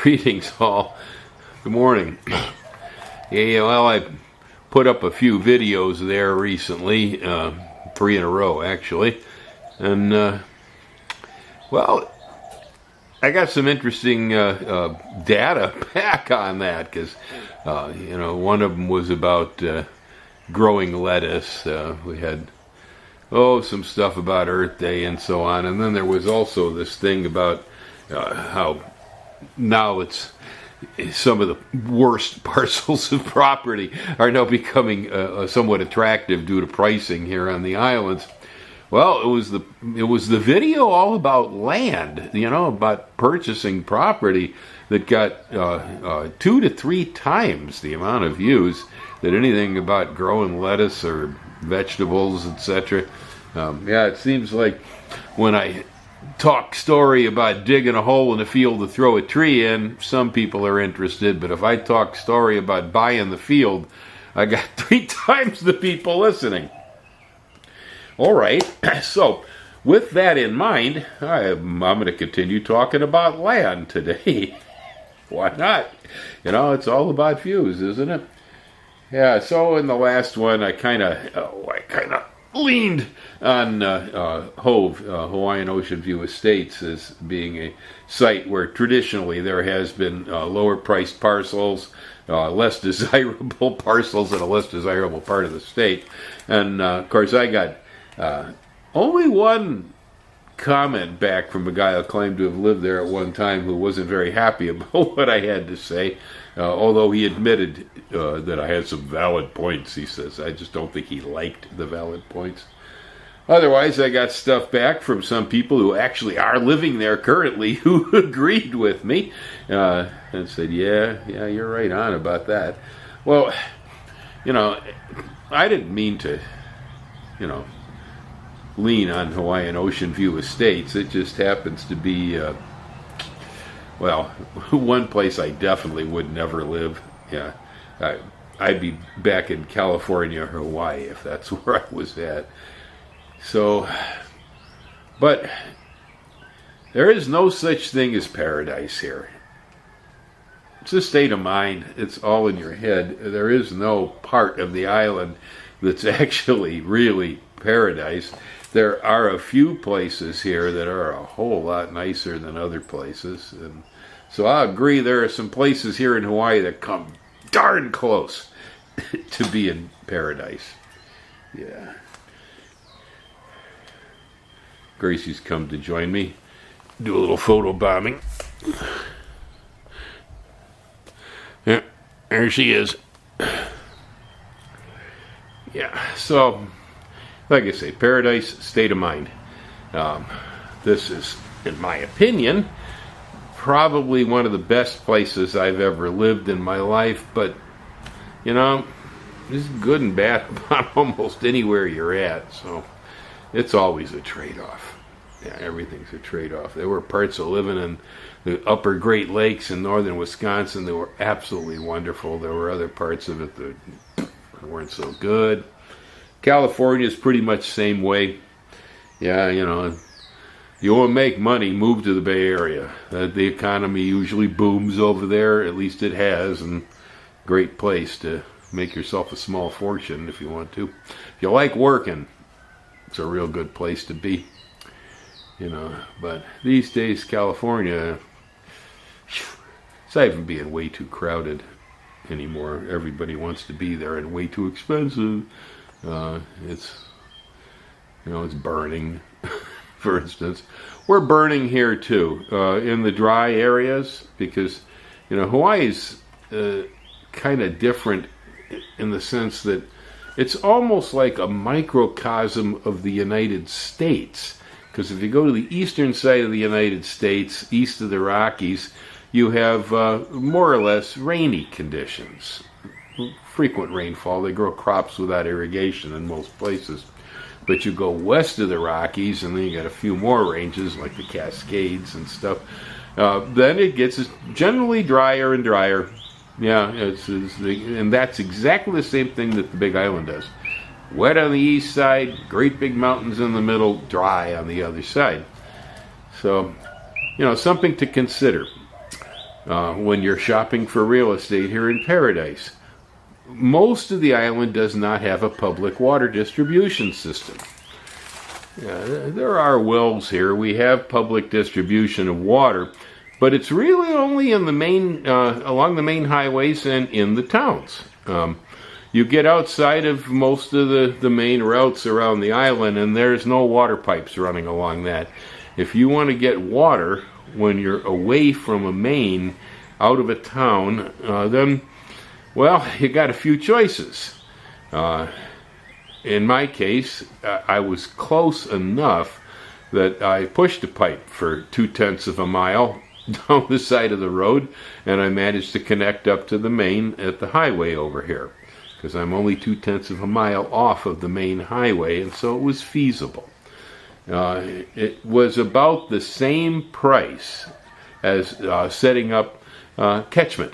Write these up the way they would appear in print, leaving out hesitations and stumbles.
Greetings all. Good morning. Yeah, well, I put up a few videos there recently, 3 in a row actually, and well, I got some interesting data back on that because one of them was about growing lettuce. We had some stuff about Earth Day and so on, and then there was also this thing about how now it's some of the worst parcels of property are now becoming somewhat attractive due to pricing here on the islands. Well, it was the video all about land, about purchasing property that got 2 to 3 times the amount of views that anything about growing lettuce or vegetables, etc. It seems like when I talk story about digging a hole in the field to throw a tree in, some people are interested, but if I talk story about buying the field, I got 3 times the people listening. All right, so with that in mind, I'm going to continue talking about land today. Why not? It's all about views, isn't it? Yeah, so in the last one, I kind of leaned on Hawaiian Ocean View Estates as being a site where traditionally there has been lower priced parcels, less desirable parcels in a less desirable part of the state. And of course I got only one comment back from a guy who claimed to have lived there at one time who wasn't very happy about what I had to say, although he admitted that I had some valid points. He says, I just don't think he liked the valid points. Otherwise, I got stuff back from some people who actually are living there currently who agreed with me and said, yeah, you're right on about that. Well, I didn't mean to, lean on Hawaiian Ocean View Estates. It just happens to be, one place I definitely would never live. Yeah, I'd be back in California or Hawaii if that's where I was at. So, but there is no such thing as paradise here. It's a state of mind. It's all in your head. There is no part of the island that's actually really paradise. There are a few places here that are a whole lot nicer than other places. And so I agree there are some places here in Hawaii that come darn close to being paradise. Yeah. Gracie's come to join me. Do a little photo bombing. Yeah, there she is. Yeah, so like I say, paradise, state of mind. This is, in my opinion, probably one of the best places I've ever lived in my life, but, there's good and bad about almost anywhere you're at, so it's always a trade-off. Yeah, everything's a trade-off. There were parts of living in the upper Great Lakes in northern Wisconsin that were absolutely wonderful. There were other parts of it that weren't so good. California is pretty much the same way. Yeah, you want to make money, move to the Bay Area. The economy usually booms over there, at least it has, and great place to make yourself a small fortune if you want to. If you like working, it's a real good place to be. But these days, California, it's not even being way too crowded anymore. Everybody wants to be there and way too expensive. It's burning, for instance. We're burning here too, in the dry areas, because, Hawaii's kind of different in the sense that it's almost like a microcosm of the United States. Because if you go to the eastern side of the United States, east of the Rockies, you have more or less rainy conditions. Frequent rainfall. They grow crops without irrigation in most places. But you go west of the Rockies, and then you got a few more ranges, like the Cascades and stuff. Then it gets generally drier and drier. Yeah, and that's exactly the same thing that the Big Island does. Wet on the east side, great big mountains in the middle, dry on the other side. So, something to consider. when you're shopping for real estate here in Paradise. Most of the island does not have a public water distribution system. There are wells here. We have public distribution of water, but it's really only in the main, along the main highways and in the towns. You get outside of most of the main routes around the island, and there's no water pipes running along that. If you want to get water when you're away from a main, out of a town, then, well, you got a few choices. In my case, I was close enough that I pushed a pipe for 2/10 of a mile down the side of the road, and I managed to connect up to the main at the highway over here, because I'm only 2/10 of a mile off of the main highway, and so it was feasible. It was about the same price as setting up catchment,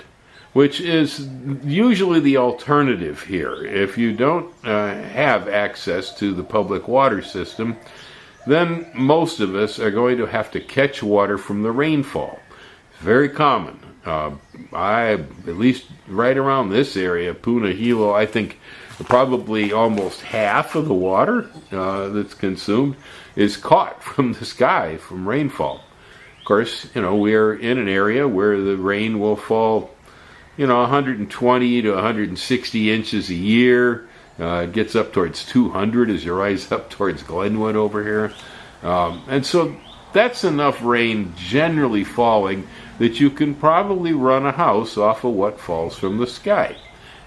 which is usually the alternative here. If you don't have access to the public water system, then most of us are going to have to catch water from the rainfall. It's very common. At least right around this area, Puna Hilo, I think probably almost half of the water that's consumed is caught from the sky from rainfall. Of course, we're in an area where the rain will fall 120 to 160 inches a year. It gets up towards 200 as you rise up towards Glenwood over here. And so that's enough rain generally falling that you can probably run a house off of what falls from the sky.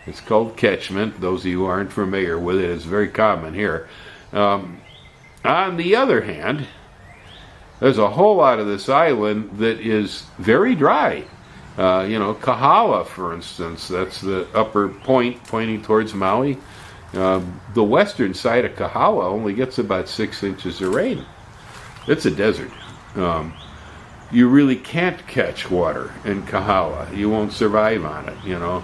It's called catchment. Those of you who aren't familiar with it, it's very common here. On the other hand, there's a whole lot of this island that is very dry. Kahala, for instance, that's the upper point pointing towards Maui. The western side of Kahala only gets about 6 inches of rain. It's a desert. You really can't catch water in Kahala. You won't survive on it,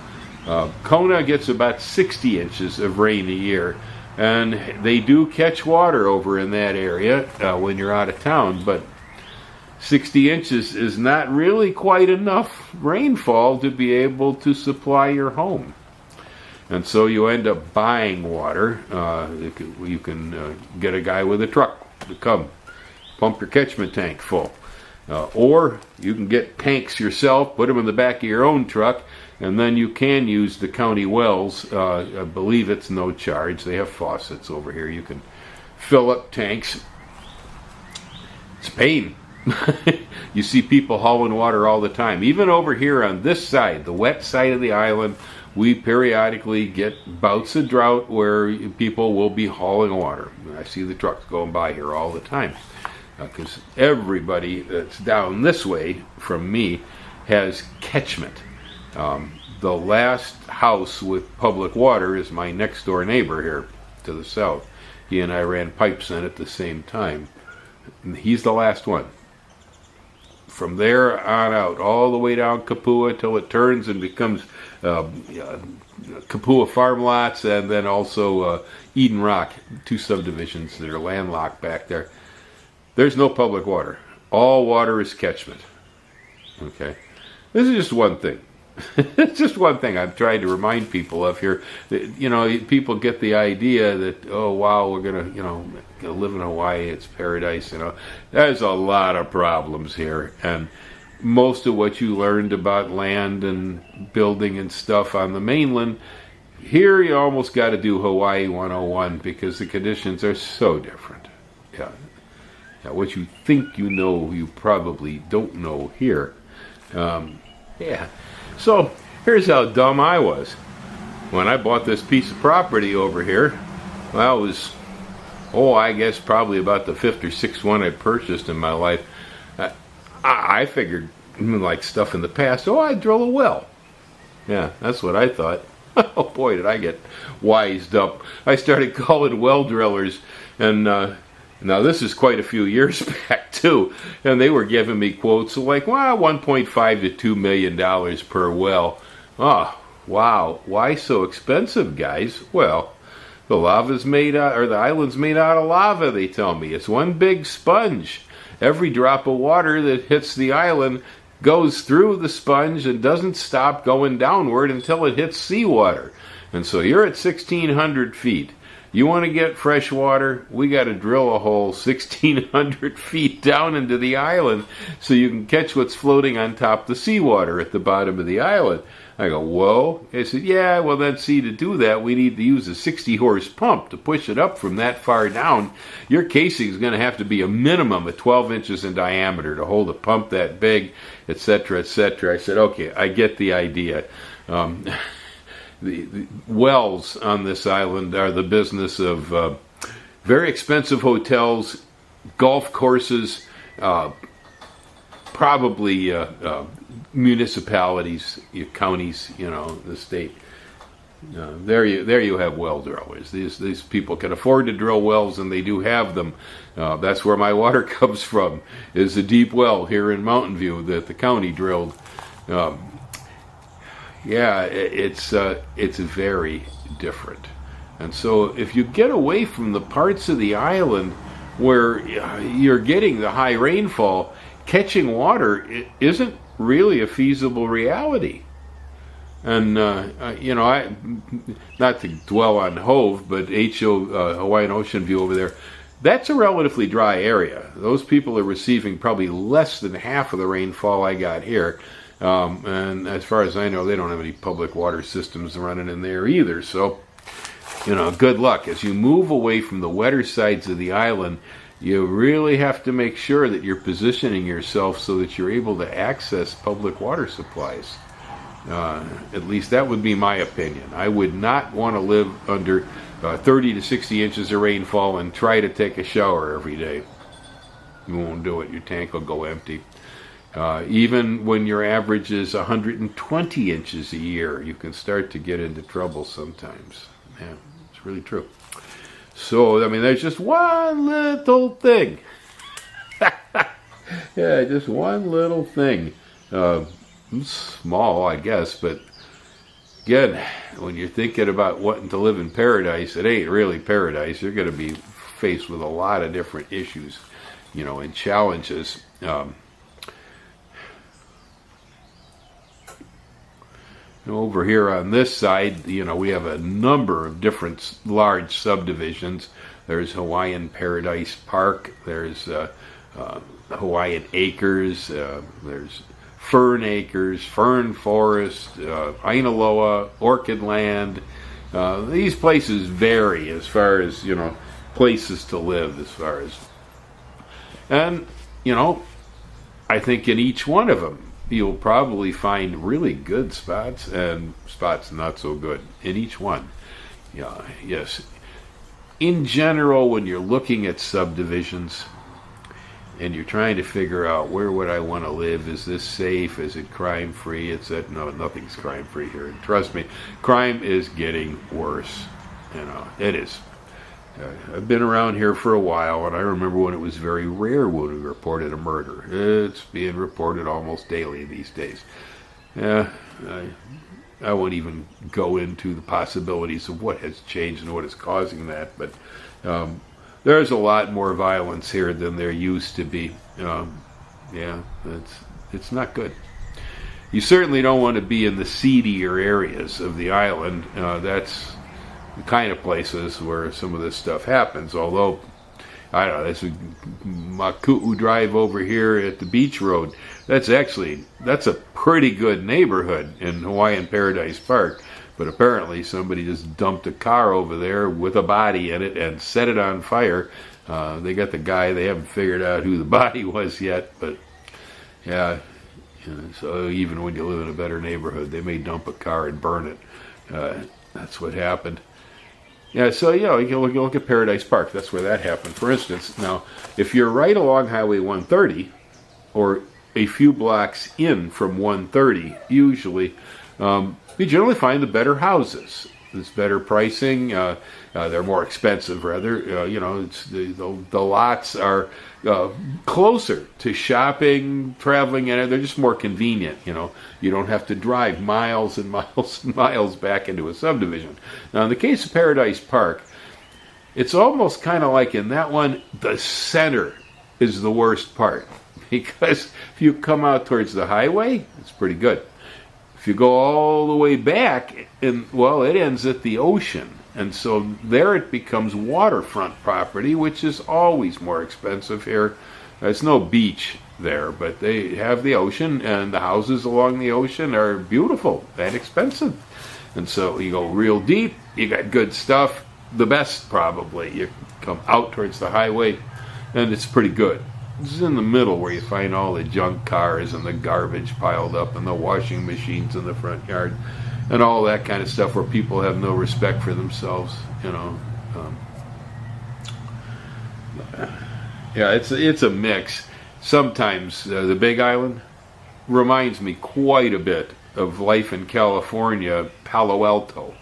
Kona gets about 60 inches of rain a year, and they do catch water over in that area when you're out of town, but 60 inches is not really quite enough rainfall to be able to supply your home. And so you end up buying water. You can get a guy with a truck to come pump your catchment tank full. Or you can get tanks yourself, put them in the back of your own truck, and then you can use the county wells. I believe it's no charge. They have faucets over here. You can fill up tanks. It's a pain. You see people hauling water all the time. Even over here on this side, the wet side of the island, we periodically get bouts of drought where people will be hauling water. I see the trucks going by here all the time. Because everybody that's down this way from me has catchment. The last house with public water is my next door neighbor here to the south. He and I ran pipes in at the same time. And he's the last one. From there on out, all the way down Kapua till it turns and becomes Kapua farm lots, and then also Eden Rock, two subdivisions that are landlocked back there. There's no public water. All water is catchment. Okay? This is just one thing. It's just one thing I'm trying to remind people of here. That, people get the idea that, oh, wow, we're going to live in Hawaii. It's paradise. There's a lot of problems here. And most of what you learned about land and building and stuff on the mainland, here you almost got to do Hawaii 101 because the conditions are so different. Yeah. What you think you know, you probably don't know here. So here's how dumb I was. When I bought this piece of property over here, well, it was, I guess probably about the 5th or 6th one I purchased in my life. I figured, like stuff in the past, I'd drill a well. Yeah, that's what I thought. Oh boy, did I get wised up. I started calling well drillers, and now this is quite a few years back too, and they were giving me quotes of like, $1.5 to $2 million per well. Oh, wow, why so expensive, guys? Well, the lava's made out, or the island's made out of lava, they tell me. It's one big sponge. Every drop of water that hits the island goes through the sponge and doesn't stop going downward until it hits seawater. And so you're at 1,600 feet. You want to get fresh water, we got to drill a hole 1,600 feet down into the island so you can catch what's floating on top of the seawater at the bottom of the island. I go, whoa. They said, yeah, well then see, to do that we need to use a 60 horse pump to push it up from that far down. Your casing is going to have to be a minimum of 12 inches in diameter to hold a pump that big, etc., etc. I said, okay, I get the idea. The wells on this island are the business of very expensive hotels, golf courses, probably municipalities, counties, the state. There you have well drillers. These people can afford to drill wells, and they do have them. That's where my water comes from, is a deep well here in Mountain View that the county drilled. Yeah, it's very different. And so if you get away from the parts of the island where you're getting the high rainfall, catching water isn't really a feasible reality. And, I not to dwell on Hove, but Hawaiian Ocean View over there, that's a relatively dry area. Those people are receiving probably less than half of the rainfall I got here. And as far as I know, they don't have any public water systems running in there either. So, good luck. As you move away from the wetter sides of the island, you really have to make sure that you're positioning yourself so that you're able to access public water supplies. At least that would be my opinion. I would not want to live under 30 to 60 inches of rainfall and try to take a shower every day. You won't do it. Your tank will go empty. Even when your average is 120 inches a year, you can start to get into trouble sometimes. Yeah, it's really true. So, there's just one little thing. Yeah, just one little thing. Small, I guess, but again, when you're thinking about wanting to live in paradise, it ain't really paradise. You're going to be faced with a lot of different issues, and challenges. Over here on this side, we have a number of different large subdivisions. There's Hawaiian Paradise Park. There's Hawaiian Acres. There's Fern Acres, Fern Forest, Ainaloa, Orchid Land. These places vary as far as, places to live and, I think in each one of them, you'll probably find really good spots and spots not so good in each one. Yeah, yes. In general, when you're looking at subdivisions and you're trying to figure out where would I want to live, is this safe, is it crime-free, no, nothing's crime-free here. And trust me, crime is getting worse. It is. I've been around here for a while, and I remember when it was very rare when we reported a murder. It's being reported almost daily these days. Yeah, I won't even go into the possibilities of what has changed and what is causing that, but there's a lot more violence here than there used to be. Yeah, it's not good. You certainly don't want to be in the seedier areas of the island. That's the kind of places where some of this stuff happens. Although, I don't know, this Maku'u Drive over here at the Beach Road, that's a pretty good neighborhood in Hawaiian Paradise Park. But apparently somebody just dumped a car over there with a body in it and set it on fire. They got the guy. They haven't figured out who the body was yet. But, yeah, so even when you live in a better neighborhood, they may dump a car and burn it. That's what happened. Yeah, so, you can look at Paradise Park. That's where that happened. For instance, now, if you're right along Highway 130, or a few blocks in from 130, usually, you generally find the better houses. There's better pricing. They're more expensive, rather. The lots are closer to shopping, traveling, and they're just more convenient. You don't have to drive miles and miles and miles back into a subdivision. Now, in the case of Paradise Park, it's almost kind of like in that one, the center is the worst part. because if you come out towards the highway, it's pretty good. If you go all the way back, and well, it ends at the ocean. And so there it becomes waterfront property, which is always more expensive here. There's no beach there, but they have the ocean, and the houses along the ocean are beautiful and expensive. And so you go real deep, you got good stuff. The best, probably, you come out towards the highway, and it's pretty good. It's in the middle where you find all the junk cars and the garbage piled up and the washing machines in the front yard and all that kind of stuff, where people have no respect for themselves, you know. Yeah, it's a mix. Sometimes the Big Island reminds me quite a bit of life in California, Palo Alto.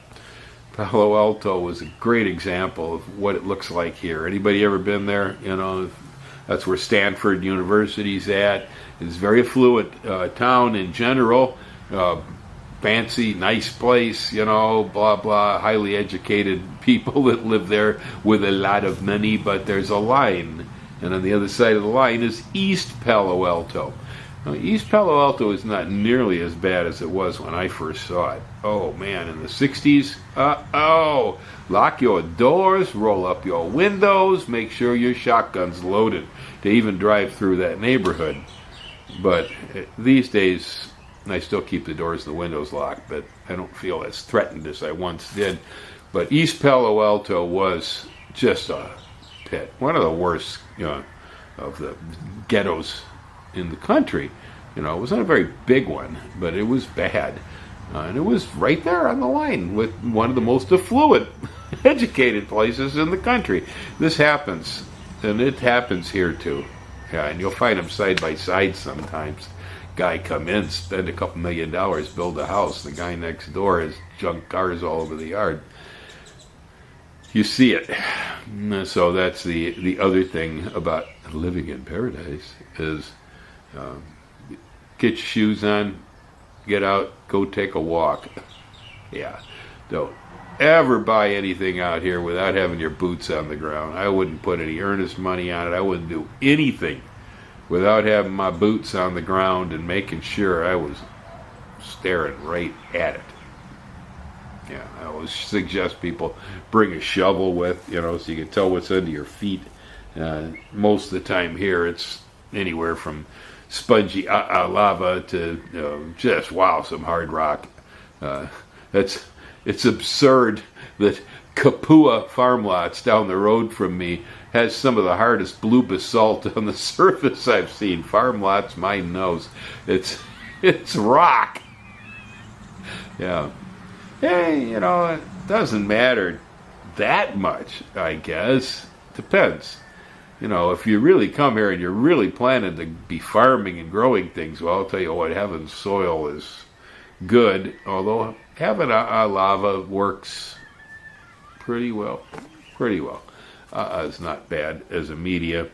Palo Alto was a great example of what it looks like here. Anybody ever been there? You know, that's where Stanford University's at. It's a very affluent town in general. Fancy, nice place, you know, blah, blah, highly educated people that live there with a lot of money, but there's a line. And on the other side of the line is East Palo Alto. Now, East Palo Alto is not nearly as bad as it was when I first saw it. Oh, man, in the 60s, lock your doors, roll up your windows, make sure your shotgun's loaded to even drive through that neighborhood. But these days, I still keep the doors and the windows locked, but I don't feel as threatened as I once did. But East Palo Alto was just a pit, one of the worst, you know, of the ghettos in the country. You know, it wasn't a very big one, but it was bad. And it was right there on the line with one of the most affluent, educated places in the country. This happens, and it happens here too. Yeah, and you'll find them side by side sometimes. Guy come in, spend a couple $1 million, build a house. The guy next door has junk cars all over the yard. You see it. So that's the other thing about living in paradise is get your shoes on, get out, go take a walk. Yeah, don't ever buy anything out here without having your boots on the ground. I wouldn't put any earnest money on it. I wouldn't do anything without having my boots on the ground and making sure I was staring right at it. Yeah, I always suggest people bring a shovel with, you know, so you can tell what's under your feet. Most of the time here, it's anywhere from spongy lava to just, wow, some hard rock. It's absurd that Kapua farm lots down the road from me has some of the hardest blue basalt on the surface I've seen. Farm lots, my nose. It's rock. Yeah. Hey, you know, it doesn't matter that much, I guess. Depends. You know, if you really come here and you're really planning to be farming and growing things, well, I'll tell you what, having soil is good, although having a lava works pretty well. Pretty well. It's not bad as a media.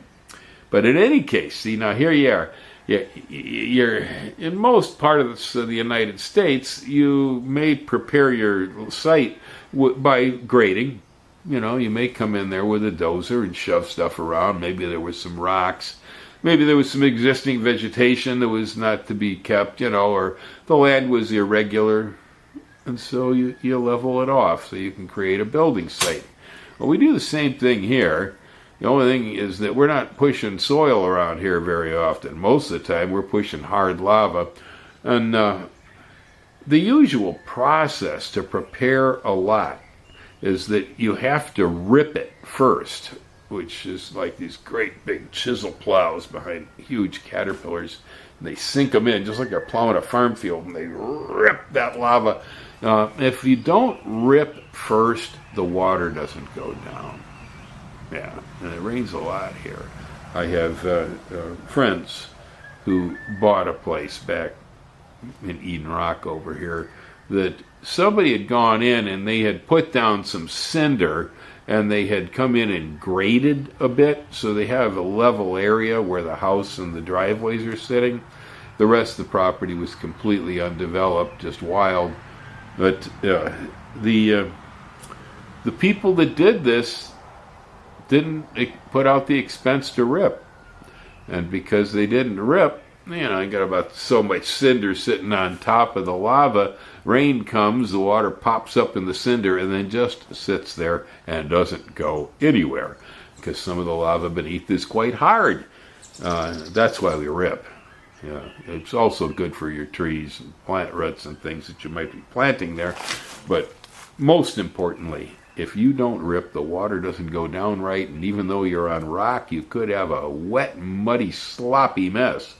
But in any case, see, now here you are. You're in most parts of the United States, you may prepare your site by grading. You know, you may come in there with a dozer and shove stuff around. Maybe there was some rocks. Maybe there was some existing vegetation that was not to be kept, you know, or the land was irregular. And so you level it off so you can create a building site. Well, we do the same thing here. The only thing is that we're not pushing soil around here very often. Most of the time we're pushing hard lava. And the usual process to prepare a lot is that you have to rip it first, which is like these great big chisel plows behind huge caterpillars. And they sink them in just like they're plowing a farm field, and they rip that lava. If you don't rip first, the water doesn't go down. Yeah, and it rains a lot here. I have friends who bought a place back in Eden Rock over here that somebody had gone in and they had put down some cinder and they had come in and graded a bit, so they have a level area where the house and the driveways are sitting. The rest of the property was completely undeveloped, just wild. But the people that did this didn't put out the expense to rip. And because they didn't rip, you got about so much cinder sitting on top of the lava. Rain comes, the water pops up in the cinder, and then just sits there and doesn't go anywhere, because some of the lava beneath is quite hard. That's why we rip. Yeah, it's also good for your trees and plant roots and things that you might be planting there. But most importantly, if you don't rip, the water doesn't go down right, and even though you're on rock, you could have a wet, muddy, sloppy mess.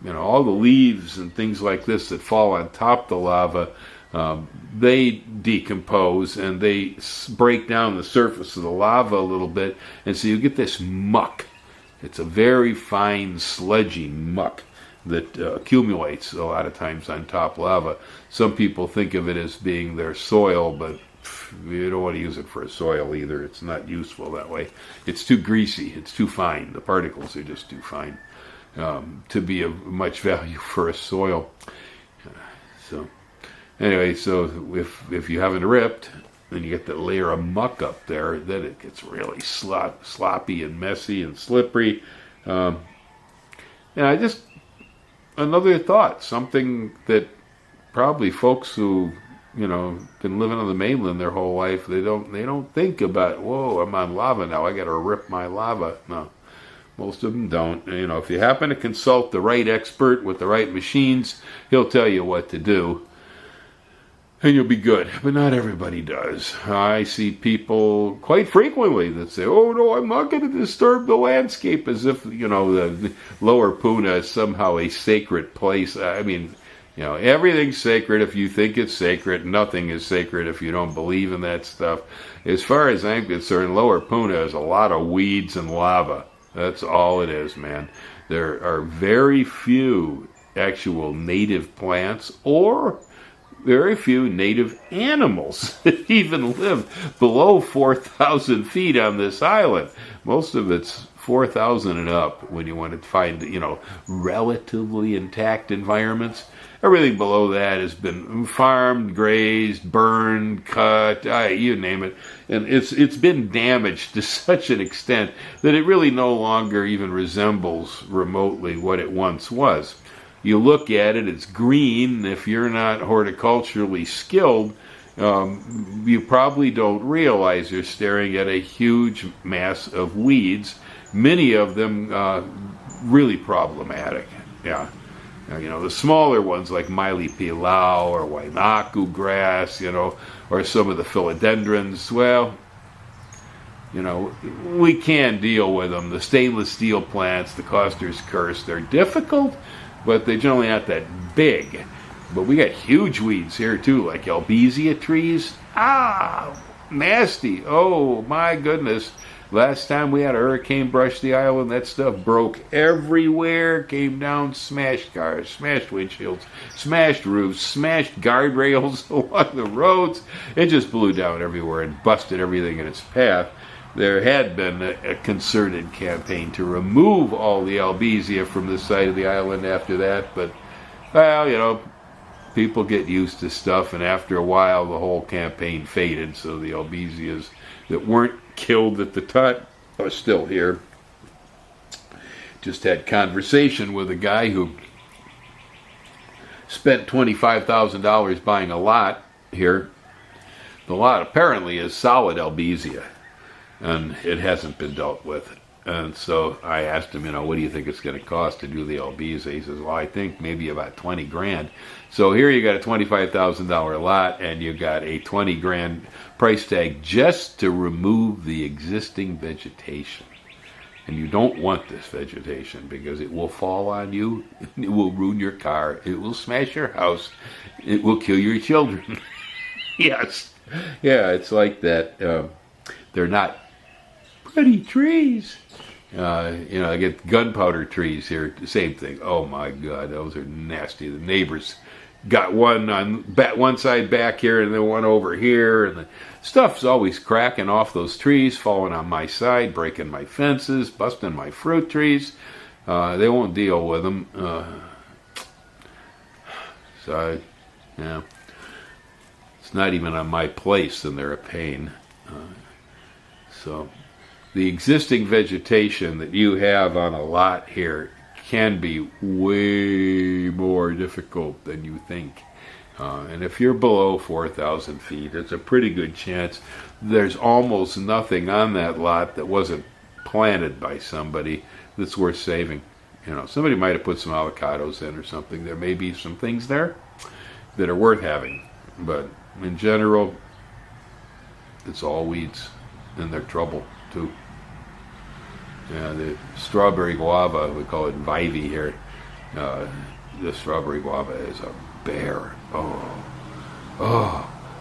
All the leaves and things like this that fall on top of the lava, they decompose and they break down the surface of the lava a little bit, and so you get this muck. It's a very fine, sludgy muck that accumulates a lot of times on top lava. Some people think of it as being their soil, but you don't want to use it for a soil either. It's not useful that way. It's too greasy. It's too fine. The particles are just too fine to be of much value for a soil. So anyway, so if you haven't ripped, then you get that layer of muck up there, then it gets really sloppy and messy and slippery. And another thought, something that probably folks who been living on the mainland their whole life, they don't think about, whoa, I'm on lava now, I got to rip my lava. No, most of them don't. If you happen to consult the right expert with the right machines, he'll tell you what to do, and you'll be good. But not everybody does. I see people quite frequently that say, oh no, I'm not going to disturb the landscape, as if the lower Puna is somehow a sacred place. I mean, everything's sacred if you think it's sacred. Nothing is sacred if you don't believe in that stuff. As far as I'm concerned, Lower Puna is a lot of weeds and lava. That's all it is, man. There are very few actual native plants or very few native animals that even live below 4,000 feet on this island. Most of it's 4,000 and up when you want to find, relatively intact environments. Everything below that has been farmed, grazed, burned, cut, you name it. And it's been damaged to such an extent that it really no longer even resembles remotely what it once was. You look at it, it's green. If you're not horticulturally skilled, you probably don't realize you're staring at a huge mass of weeds, many of them really problematic. Yeah. Now, the smaller ones like Maili Pilau or Wainaku grass, or some of the philodendrons, well, we can deal with them. The stainless steel plants, the Coster's curse, they're difficult, but they're generally not that big. But we got huge weeds here too, like albizia trees. Nasty. Oh my goodness. Last time we had a hurricane brush the island, that stuff broke everywhere, came down, smashed cars, smashed windshields, smashed roofs, smashed guardrails along the roads. It just blew down everywhere and busted everything in its path. There had been a concerted campaign to remove all the albizia from the side of the island after that, but, people get used to stuff, and after a while the whole campaign faded, so the albizias that weren't killed at the time are still here. Just had conversation with a guy who spent $25,000 buying a lot here. The lot apparently is solid albizia, and it hasn't been dealt with. And so I asked him, what do you think it's going to cost to do the albizia? He says, well, I think maybe about 20 grand. So here you got a $25,000 lot, and you got a 20 grand price tag just to remove the existing vegetation. And you don't want this vegetation because it will fall on you, it will ruin your car, it will smash your house, it will kill your children. Yes. Yeah, it's like that. They're not pretty trees. I get gunpowder trees here, same thing. Oh my God, those are nasty. The neighbors got one on one side back here and then one over here, and the stuff's always cracking off those trees, falling on my side, breaking my fences, busting my fruit trees. They won't deal with them. It's not even on my place, and they're a pain. the existing vegetation that you have on a lot here can be way more difficult than you think. And if you're below 4,000 feet, it's a pretty good chance there's almost nothing on that lot that wasn't planted by somebody that's worth saving. Somebody might have put some avocados in or something. There may be some things there that are worth having. But in general, it's all weeds, and they're trouble too. Yeah, the strawberry guava, we call it Vivy here. The strawberry guava is a bear.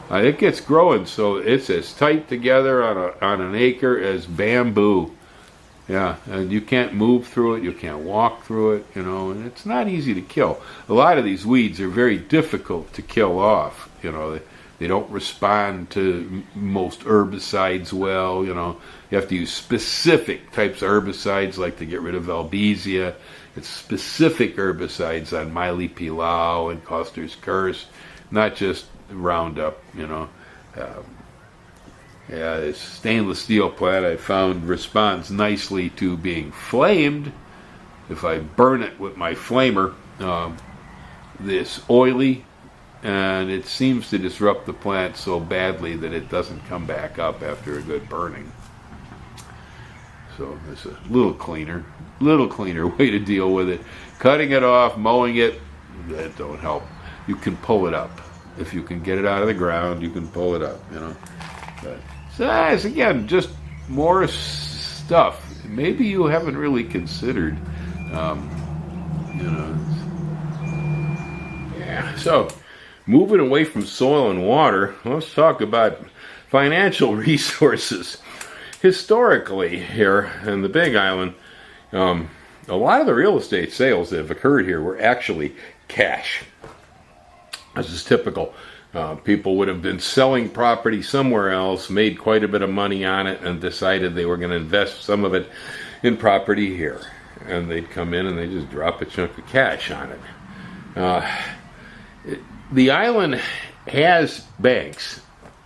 It gets growing, so it's as tight together on an acre as bamboo. Yeah, and you can't move through it, you can't walk through it, and it's not easy to kill. A lot of these weeds are very difficult to kill off. They don't respond to most herbicides well. You have to use specific types of herbicides, like to get rid of Albizia. It's specific herbicides on Miley Pilau and Coster's Curse, not just Roundup. This stainless steel plant I found responds nicely to being flamed. If I burn it with my flamer, this oily, and it seems to disrupt the plant so badly that it doesn't come back up after a good burning. So it's a little cleaner way to deal with it. Cutting it off, mowing it, that don't help. You can pull it up. If you can get it out of the ground, you can pull it up, But, so it's, again, just more stuff. Maybe you haven't really considered, Yeah, so moving away from soil and water, let's talk about financial resources. Historically here in the Big Island, a lot of the real estate sales that have occurred here were actually cash. This is typical. People would have been selling property somewhere else, made quite a bit of money on it, and decided they were going to invest some of it in property here. And they'd come in and they just drop a chunk of cash on it. The island has banks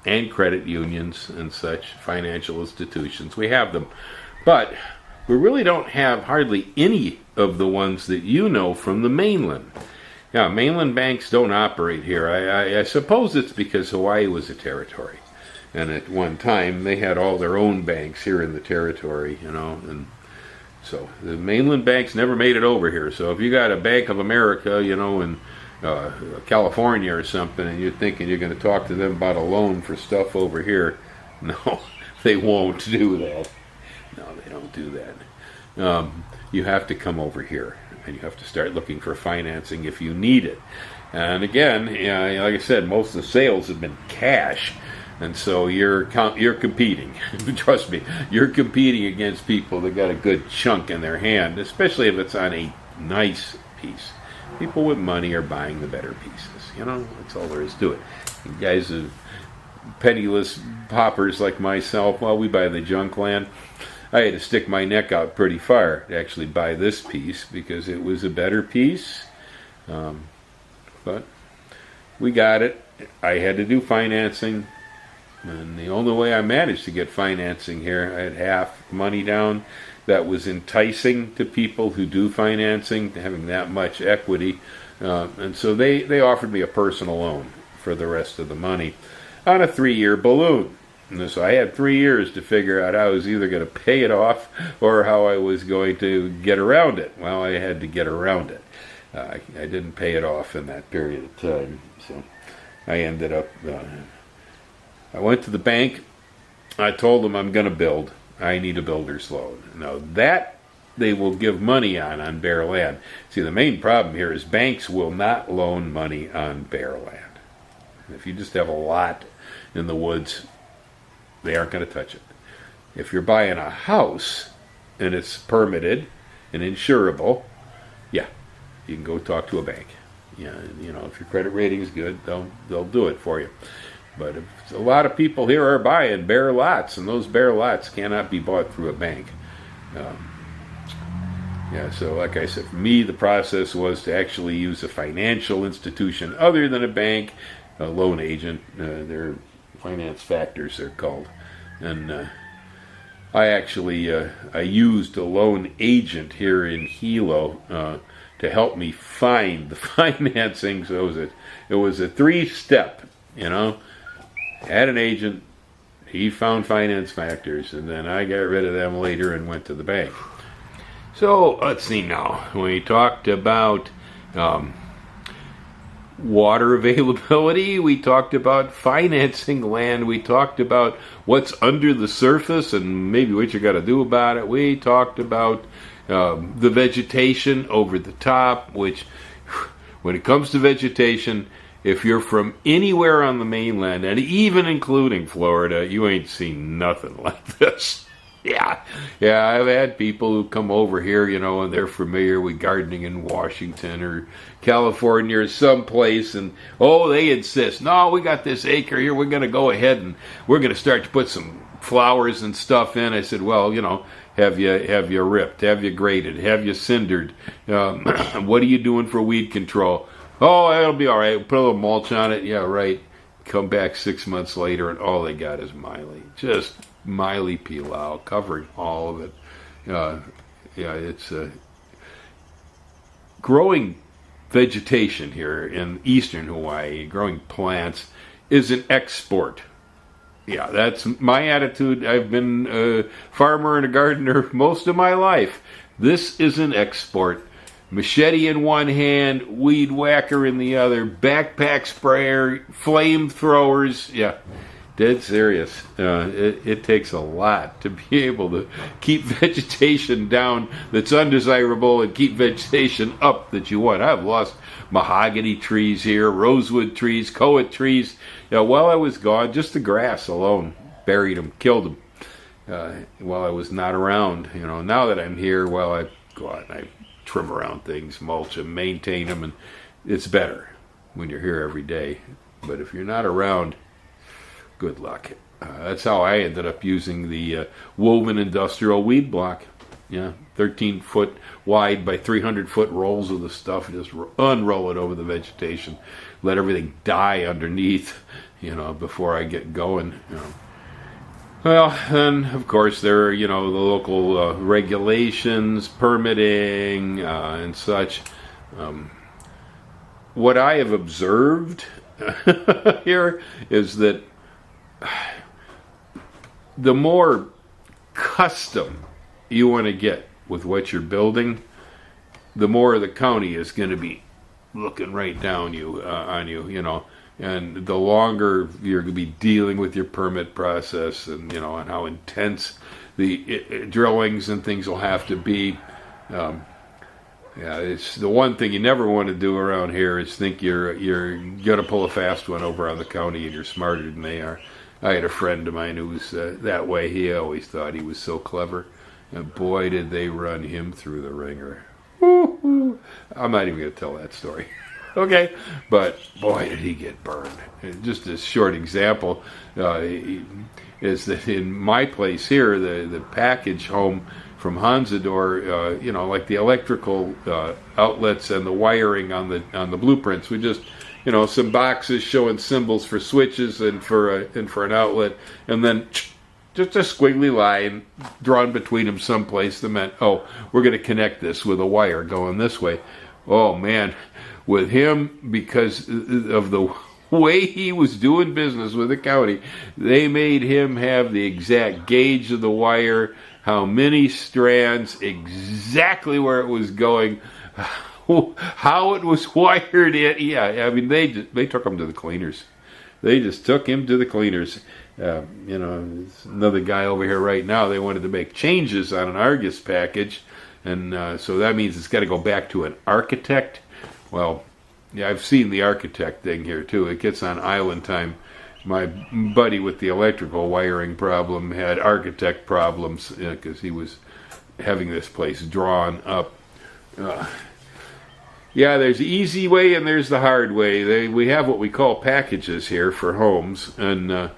and credit unions and such, financial institutions. We have them. But we really don't have hardly any of the ones that you know from the mainland. Yeah, mainland banks don't operate here. I suppose it's because Hawaii was a territory. And at one time, they had all their own banks here in the territory, and so the mainland banks never made it over here. So if you got a Bank of America, in California or something, and you're thinking you're going to talk to them about a loan for stuff over here, no, they won't do that. No, they don't do that. You have to come over here, and you have to start looking for financing if you need it. And again, like I said, most of the sales have been cash, and so you're competing. Trust me, you're competing against people that got a good chunk in their hand, especially if it's on a nice piece. People with money are buying the better pieces. That's all there is to it. You guys are penniless paupers like myself. Well, we buy the junk land. I had to stick my neck out pretty far to actually buy this piece because it was a better piece. But we got it. I had to do financing. And the only way I managed to get financing here, I had half money down. That was enticing to people who do financing, having that much equity. And so they offered me a personal loan for the rest of the money on a 3-year balloon. And so I had 3 years to figure out how I was either going to pay it off or how I was going to get around it. Well, I had to get around it. I didn't pay it off in that period of time. So I ended up, I went to the bank. I told them I'm going to build. I need a builder's loan. Now that they will give money on bare land. See, the main problem here is banks will not loan money on bare land. If you just have a lot in the woods, they aren't going to touch it. If you're buying a house and it's permitted and insurable, yeah, you can go talk to a bank. Yeah, if your credit rating is good, they'll do it for you. But a lot of people here are buying bare lots, and those bare lots cannot be bought through a bank. So like I said, for me, the process was to actually use a financial institution other than a bank, a loan agent. They're finance factors, they're called. And I actually I used a loan agent here in Hilo to help me find the financing. So it was a 3-step. Had an agent, he found finance factors, and then I got rid of them later and went to the bank. So let's see now. We talked about water availability, we talked about financing land, we talked about what's under the surface and maybe what you got to do about it. We talked about the vegetation over the top, which when it comes to vegetation, if you're from anywhere on the mainland, and even including Florida, you ain't seen nothing like this. Yeah, I've had people who come over here, and they're familiar with gardening in Washington or California or someplace, and they insist, no, we got this acre here, we're going to go ahead and we're going to start to put some flowers and stuff in. I said, well, have you ripped, have you graded, have you cindered, what are you doing for weed control? Oh, it'll be all right, put a little mulch on it. Yeah, right. Come back 6 months later and all they got is miley, just miley pilau covering all of it. It's growing vegetation here in eastern Hawaii, growing plants is an export. Yeah, that's my attitude. I've been a farmer and a gardener most of my life. This is an export. Machete in one hand, weed whacker in the other, backpack sprayer, flamethrowers. Yeah, dead serious. It takes a lot to be able to keep vegetation down that's undesirable and keep vegetation up that you want. I've lost mahogany trees here, rosewood trees, koa trees. While I was gone, just the grass alone buried them, killed them while I was not around. Now that I'm here, I go out and I trim around things, mulch them, maintain them, and it's better when you're here every day. But if you're not around, good luck. That's how I ended up using the woven industrial weed block. 13-foot wide by 300-foot rolls of the stuff. Just unroll it over the vegetation, let everything die underneath, before I get going. Well, and of course there are, the local regulations, permitting, and such. What I have observed here is that the more custom you want to get with what you're building, the more the county is going to be looking right down on you, and the longer you're going to be dealing with your permit process, and and how intense the drillings and things will have to be. It's the one thing you never want to do around here is think you're gonna pull a fast one over on the county and you're smarter than they are. I had a friend of mine who was that way. He always thought he was so clever, and boy, did they run him through the ringer. I'm not even going to tell that story. Okay, but boy, did he get burned. Just a short example is that in my place here, the package home from Hansador, like the electrical outlets and the wiring on the blueprints, we just, some boxes showing symbols for switches and for an outlet, and then just a squiggly line drawn between them someplace that meant, we're going to connect this with a wire going this way. Oh man, with him, because of the way he was doing business with the county, they made him have the exact gauge of the wire, how many strands, exactly where it was going, how it was wired in. Yeah, I mean, they took him to the cleaners. They just took him to the cleaners. Another guy over here right now, they wanted to make changes on an Argus package, and so that means it's got to go back to an architect. Well, yeah, I've seen the architect thing here too. It gets on island time. My buddy with the electrical wiring problem had architect problems because he was having this place drawn up. There's the easy way and there's the hard way. We have what we call packages here for homes, and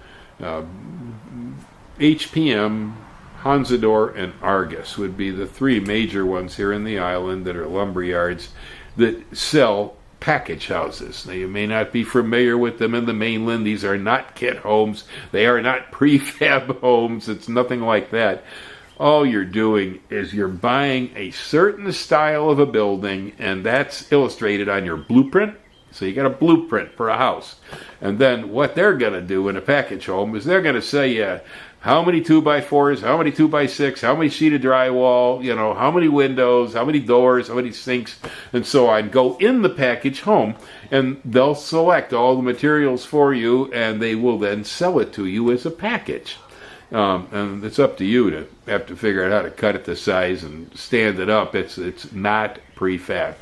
HPM, Hansador, and Argus would be the three major ones here in the island that are lumber yards that sell package houses. Now, you may not be familiar with them in the mainland. These are not kit homes. They are not prefab homes. It's nothing like that. All you're doing is you're buying a certain style of a building, and that's illustrated on your blueprint. So you got a blueprint for a house. And then what they're going to do in a package home is they're going to say, how many 2x4s, how many 2x6, how many sheet of drywall, how many windows, how many doors, how many sinks, and so on. Go in the package home, and they'll select all the materials for you, and they will then sell it to you as a package. And it's up to you to have to figure out how to cut it to size and stand it up. It's not prefabbed.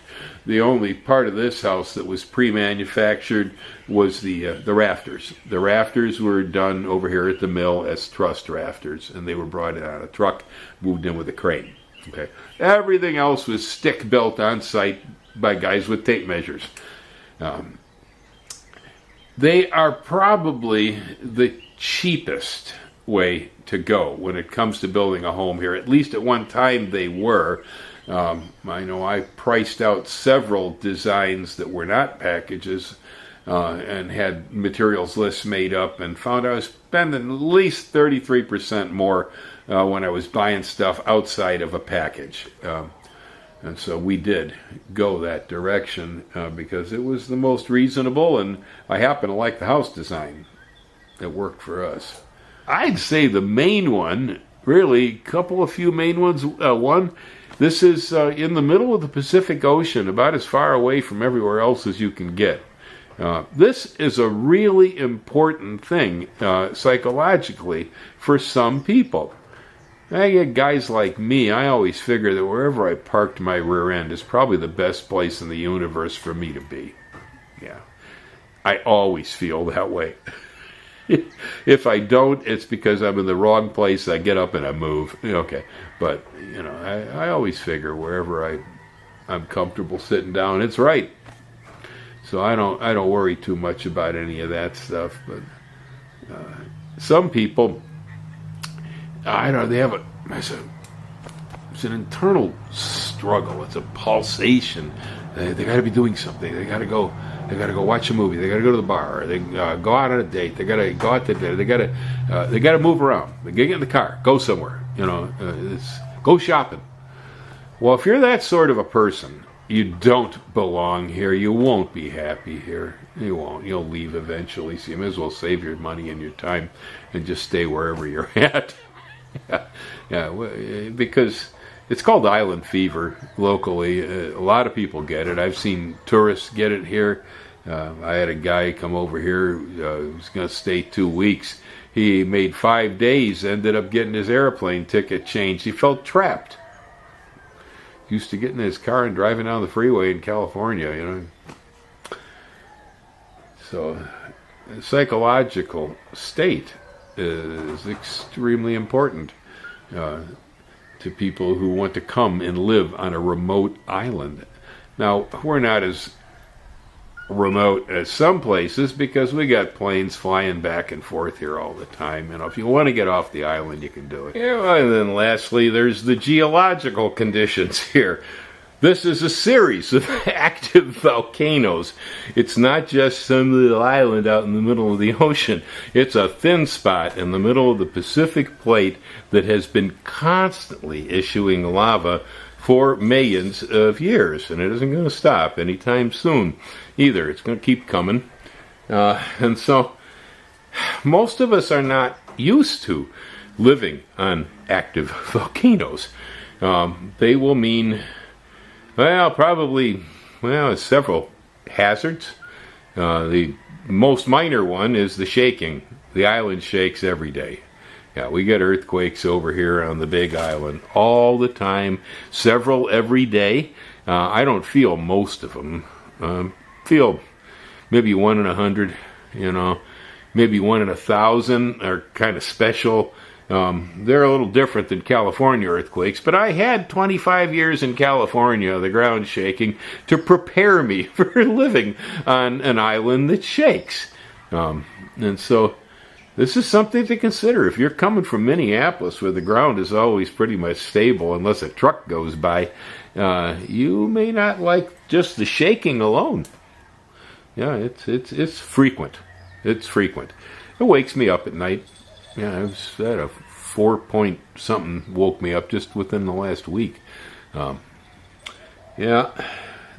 The only part of this house that was pre-manufactured was the rafters. The rafters were done over here at the mill as trussed rafters, and they were brought in on a truck, moved in with a crane. Okay. Everything else was stick built on site by guys with tape measures. They are probably the cheapest way to go when it comes to building a home here. At least at one time they were. I know I priced out several designs that were not packages and had materials lists made up, and found I was spending at least 33% more when I was buying stuff outside of a package. And so we did go that direction because it was the most reasonable, and I happen to like the house design. It worked for us. I'd say the main one, really, a few main ones. One, this is in the middle of the Pacific Ocean, about as far away from everywhere else as you can get. This is a really important thing psychologically for some people. I get guys like me, I always figure that wherever I parked my rear end is probably the best place in the universe for me to be. Yeah, I always feel that way. If I don't, it's because I'm in the wrong place. I get up and I move. Okay, but I always figure wherever I'm comfortable sitting down, it's right. So I don't worry too much about any of that stuff. But some people, I don't know, they have it's an internal struggle. It's a pulsation. They got to be doing something. They got to go watch a movie. They got to go to the bar. They go out on a date. They got to go out to dinner. They got to move around. They get in the car. Go somewhere. Go shopping. Well, if you're that sort of a person, you don't belong here. You won't be happy here. You won't. You'll leave eventually. So you may as well save your money and your time and just stay wherever you're at. Yeah, because it's called island fever locally. A lot of people get it. I've seen tourists get it here. I had a guy come over here who was going to stay 2 weeks. He made 5 days, ended up getting his airplane ticket changed. He felt trapped. Used to get in his car and driving down the freeway in California, So, the psychological state is extremely important to people who want to come and live on a remote island. Now, we're not as remote as some places because we got planes flying back and forth here all the time. If you want to get off the island, you can do it. And then lastly, there's the geological conditions here. This is a series of active volcanoes. It's not just some little island out in the middle of the ocean. It's a thin spot in the middle of the Pacific plate that has been constantly issuing lava for millions of years. And it isn't going to stop anytime soon either. It's going to keep coming. And so most of us are not used to living on active volcanoes. They will mean... several hazards. The most minor one is the shaking. The island shakes every day. Yeah, we get earthquakes over here on the Big Island all the time, several every day. I don't feel most of them. Feel maybe 1 in 100, maybe 1 in 1,000 are kind of special. They're a little different than California earthquakes, but I had 25 years in California, the ground shaking, to prepare me for living on an island that shakes. And so this is something to consider. If you're coming from Minneapolis, where the ground is always pretty much stable unless a truck goes by, you may not like just the shaking alone. it's frequent. It's frequent. It wakes me up at night. Yeah, I was at a 4 point something woke me up just within the last week. Yeah,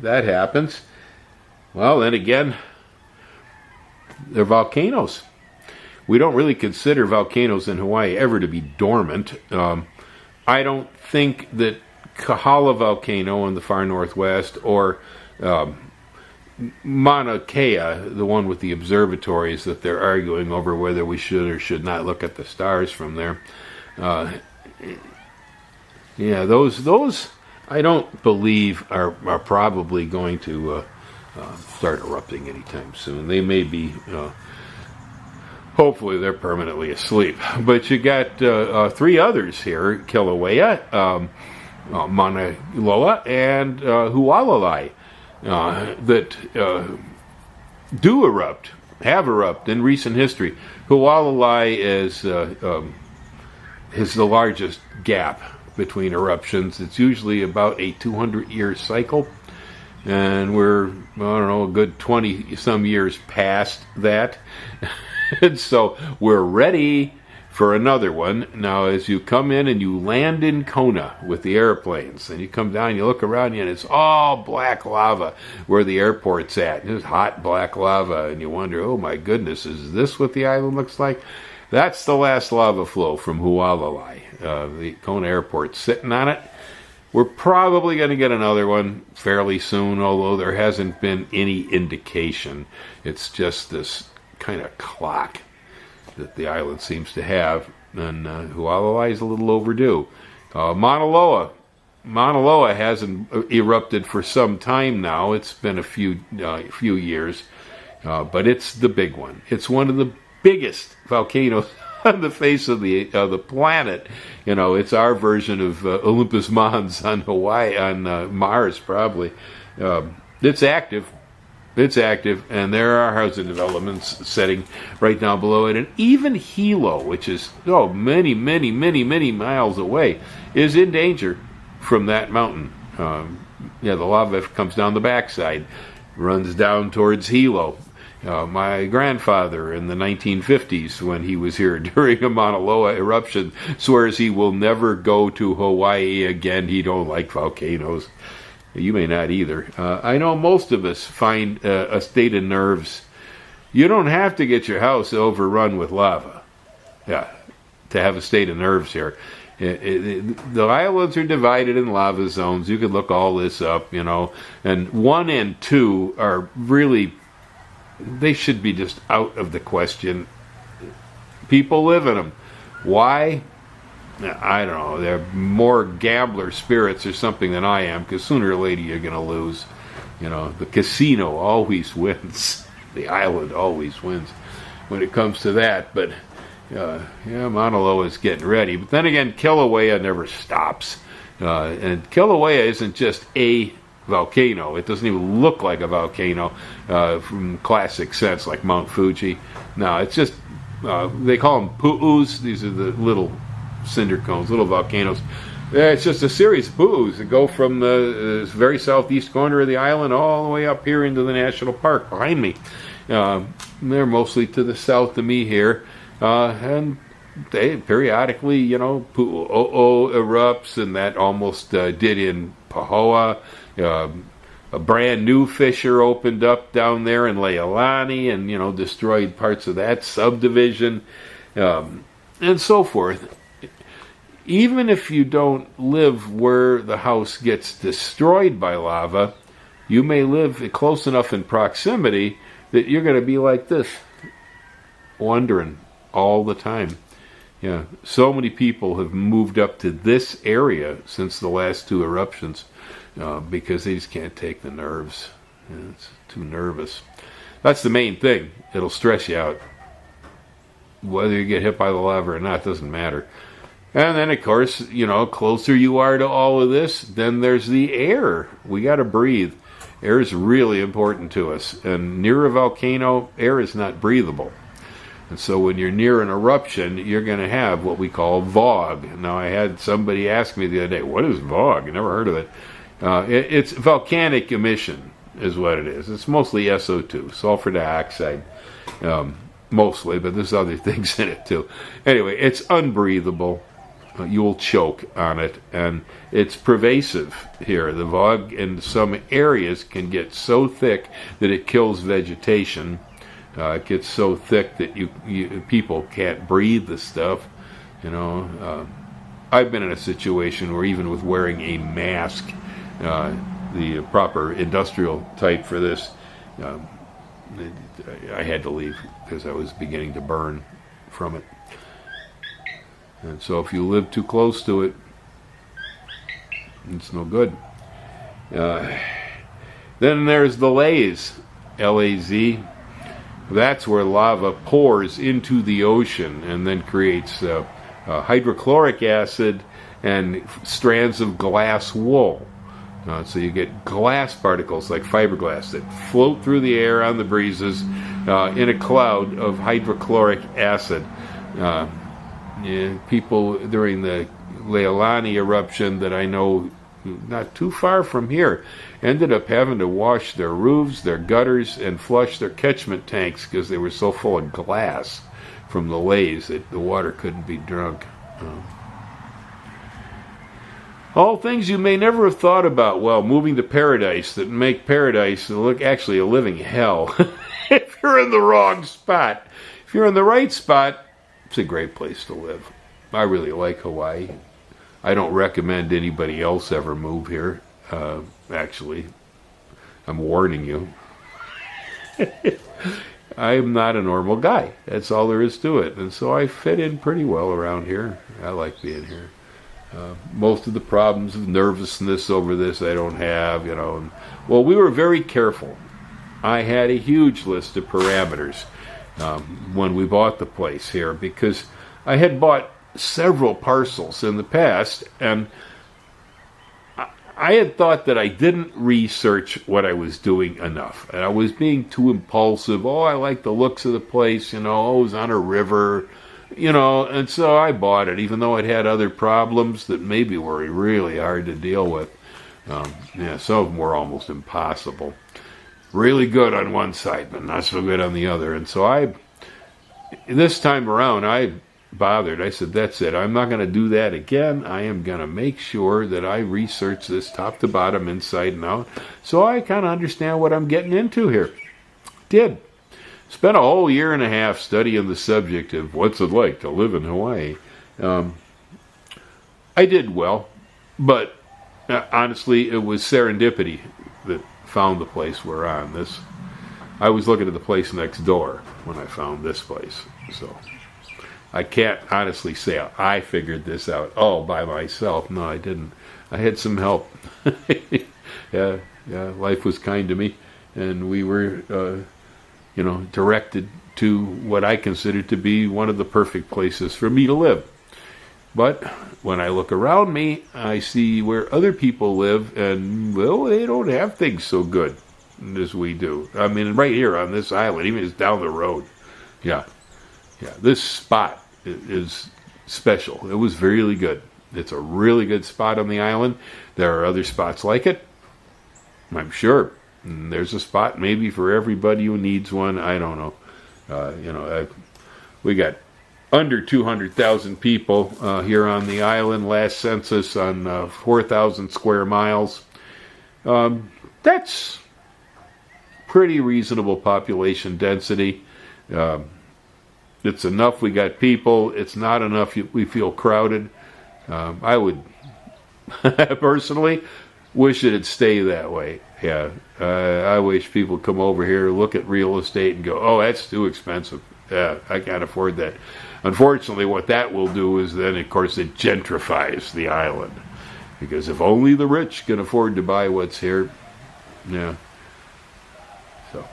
that happens. Well, then again, they're volcanoes. We don't really consider volcanoes in Hawaii ever to be dormant. I don't think that Kahala volcano in the far northwest or Mauna Kea, the one with the observatories that they're arguing over whether we should or should not look at the stars from there. Those I don't believe are probably going to start erupting anytime soon. They may be, hopefully they're permanently asleep. But you got 3 others here, Kilauea, Mauna Loa, and Hualalai, that do erupt, have erupted in recent history. Hualalai is the largest gap between eruptions. It's usually about a 200-year cycle, and we're, I don't know, a good 20-some years past that. And so we're ready for another one. Now, as you come in and you land in Kona with the airplanes, and you come down, you look around you, and it's all black lava where the airport's at. It's hot black lava, and you wonder, oh my goodness, is this what the island looks like? That's the last lava flow from Hualalai. The Kona airport's sitting on it. We're probably going to get another one fairly soon, although there hasn't been any indication. It's just this kind of clock that the island seems to have, and Hualalai is a little overdue. Mauna Loa hasn't erupted for some time now. It's been a few years, but it's the big one. It's one of the biggest volcanoes on the face of the planet. You know, it's our version of Olympus Mons on Hawaii, on Mars, probably. It's active. It's active, and there are housing developments setting right down below it. And even Hilo, which is many miles away, is in danger from that mountain. The lava comes down the backside, runs down towards Hilo. My grandfather in the 1950s, when he was here during a Mauna Loa eruption, swears he will never go to Hawaii again. He don't like volcanoes. You may not either. I know most of us find a state of nerves. You don't have to get your house overrun with lava, to have a state of nerves here. The islands are divided in lava zones. You can look all this up, and 1 and 2 are really, they should be just out of the question. People live in them. Why? I don't know. They're more gambler spirits or something than I am, because sooner or later you're going to lose. The casino always wins. The island always wins when it comes to that. But, Mauna Loa is getting ready. But then again, Kilauea never stops. And Kilauea isn't just a volcano. It doesn't even look like a volcano from classic sense, like Mount Fuji. No, it's just, they call them pu'us. These are the little cinder cones, little volcanoes. It's just a series of pu'us that go from the very southeast corner of the island all the way up here into the national park behind me. They're mostly to the south of me here, and they periodically, Pu'u'o'o erupts, and that almost did in Pahoa. A brand new fissure opened up down there in Leilani, and destroyed parts of that subdivision, and so forth. Even if you don't live where the house gets destroyed by lava, you may live close enough in proximity that you're going to be like this, wondering all the time. Yeah, so many people have moved up to this area since the last 2 eruptions because they just can't take the nerves. It's too nervous. That's the main thing. It'll stress you out. Whether you get hit by the lava or not doesn't matter. And then, of course, closer you are to all of this, then there's the air. We got to breathe. Air is really important to us. And near a volcano, air is not breathable. And so when you're near an eruption, you're going to have what we call VOG. Now, I had somebody ask me the other day, what is VOG? I never heard of it. It's volcanic emission. is what it is. It's mostly SO2, sulfur dioxide, mostly, but there's other things in it too. Anyway, it's unbreathable. You'll choke on it, and it's pervasive here. The fog in some areas can get so thick that it kills vegetation. It gets so thick that people can't breathe the stuff. I've been in a situation where even with wearing a mask, the proper industrial type for this, I had to leave because I was beginning to burn from it. And so if you live too close to it, it's no good. Then there's the laze, L-A-Z. That's where lava pours into the ocean and then creates hydrochloric acid and strands of glass wool. So you get glass particles like fiberglass that float through the air on the breezes in a cloud of hydrochloric acid. People during the Leilani eruption that I know not too far from here ended up having to wash their roofs, their gutters, and flush their catchment tanks because they were so full of glass from the laze that the water couldn't be drunk. All things you may never have thought about while moving to paradise that make paradise look actually a living hell if you're in the wrong spot. If you're in the right spot, it's a great place to live. I really like Hawaii. I don't recommend anybody else ever move here. Actually, I'm warning you. I'm not a normal guy. That's all there is to it. And so I fit in pretty well around here. I like being here. Most of the problems of nervousness over this I don't have, Well, we were very careful. I had a huge list of parameters when we bought the place here because I had bought several parcels in the past, and I had thought that I didn't research what I was doing enough. And I was being too impulsive. Oh, I like the looks of the place, it was on a river, and so I bought it, even though it had other problems that maybe were really hard to deal with. Some of them were almost impossible. Really good on one side, but not so good on the other. And so this time around, I bothered. I said, that's it. I'm not going to do that again. I am going to make sure that I research this top to bottom, inside and out, so I kind of understand what I'm getting into here. Did. Spent a whole year and a half studying the subject of what's it like to live in Hawaii. I did well, but honestly, it was serendipity that found the place we're on. I was looking at the place next door when I found this place, so I can't honestly say I figured this out all by myself. No, I didn't. I had some help. Yeah, life was kind to me, and we were, directed to what I considered to be one of the perfect places for me to live. But when I look around me, I see where other people live, and, well, they don't have things so good as we do. I mean, right here on this island, even it's down the road. Yeah, this spot is special. It was really good. It's a really good spot on the island. There are other spots like it, I'm sure. And there's a spot maybe for everybody who needs one. I don't know. We got under 200,000 people here on the island. Last census on 4,000 square miles. That's pretty reasonable population density. It's enough we got people. It's not enough we feel crowded. I would personally wish it'd stay that way. Yeah, I wish people come over here, look at real estate and go, oh, that's too expensive. Yeah, I can't afford that. Unfortunately, what that will do is then, of course, it gentrifies the island. Because if only the rich can afford to buy what's here, yeah. So,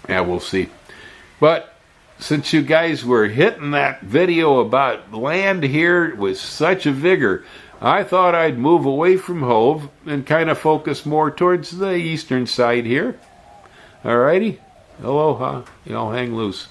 yeah, we'll see. But since you guys were hitting that video about land here with such a vigor, I thought I'd move away from Hove and kind of focus more towards the eastern side here. Alrighty? Aloha. Y'all hang loose.